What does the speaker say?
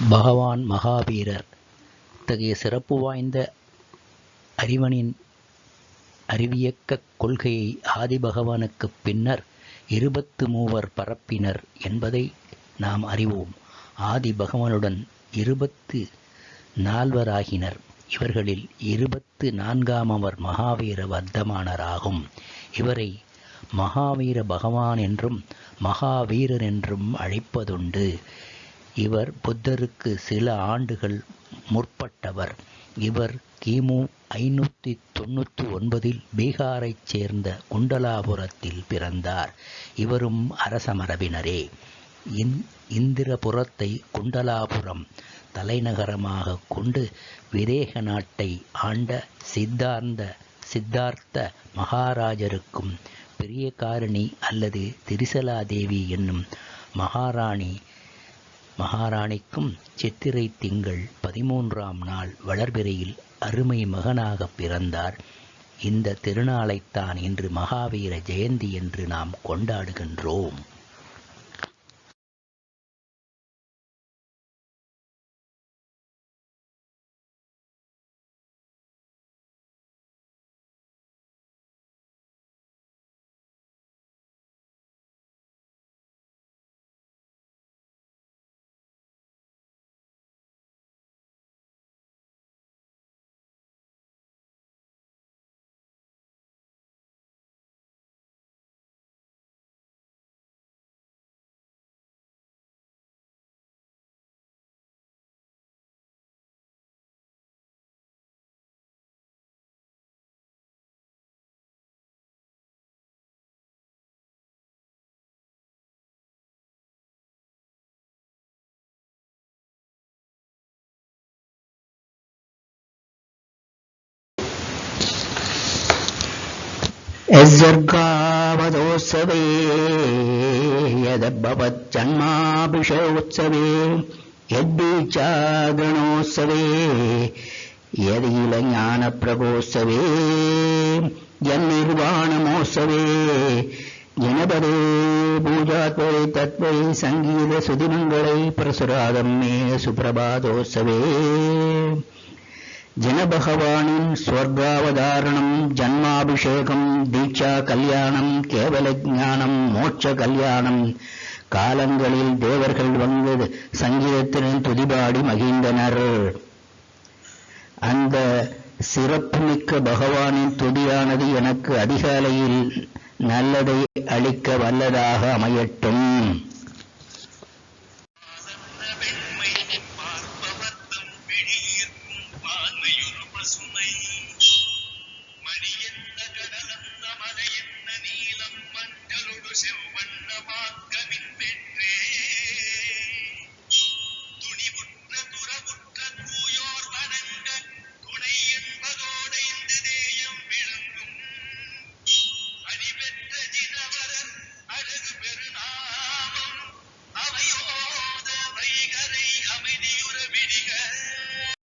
பகவான் மகாவீரர். இத்தகைய சிறப்பு வாய்ந்த அறிவனின் அறிவியக்கக் கொள்கையை ஆதிபகவானுக்குப் பின்னர் 23 பரப்பினர் என்பதை நாம் அறிவோம். ஆதிபகவானுடன் 24 இவர்களில் 24 மகாவீர வர்த்தமானராகும். இவரை மகாவீர பகவான் என்றும் மகாவீரர் என்றும் அழைப்பதுண்டு. இவர் புத்தருக்கு சில ஆண்டுகள் முற்பட்டவர். இவர் கிமு 599 பீகாரைச் சேர்ந்த குண்டலாபுரத்தில் பிறந்தார். இவரும் அரச மரபினரே. இந்திரபுரத்தை குண்டலாபுரம் தலைநகரமாக கொண்டு விதேக நாட்டை ஆண்ட சித்தார்த்த மகாராஜருக்கும் பிரியகாரிணி அல்லது திரிசலாதேவி என்னும் மகாராணிக்கும் சித்திரை திங்கள் 13ஆம் நாள் வளர்பிறையில் அருமை மகனாக பிறந்தார். இந்த திருநாளைத்தான் இன்று மகாவீர ஜெயந்தி என்று நாம் கொண்டாடுகின்றோம். यज्जर्गावदोत्सवे यदभवज्जन्माभिषेकोत्सवे यद्बीजागरणोत्सवे यदीलज्ञानप्रभोत्सवे यन्निर्वाणमोत्सवे जनपदे पूजात्वै तत्त्वै सङ्गीतसुधिमङ्गलै प्रसुरादं मे सुप्रभातोत्सवे जनभगवानिன் ஸ்வர்காவதாரணம், ஜன்மாபிஷேகம், தீட்சா கல்யாணம், கேவல ஞானம், மோட்ச கல்யாணம் காலங்களில் தேவர்கள் வந்து சங்கீதத்தின் துதிபாடி மகிழ்ந்தனர். அந்த சிறப்புமிக்க பகவானின் துதியானது எனக்கு அதிகாலையில் நல்லதை அளிக்க வல்லதாக அமையட்டும்.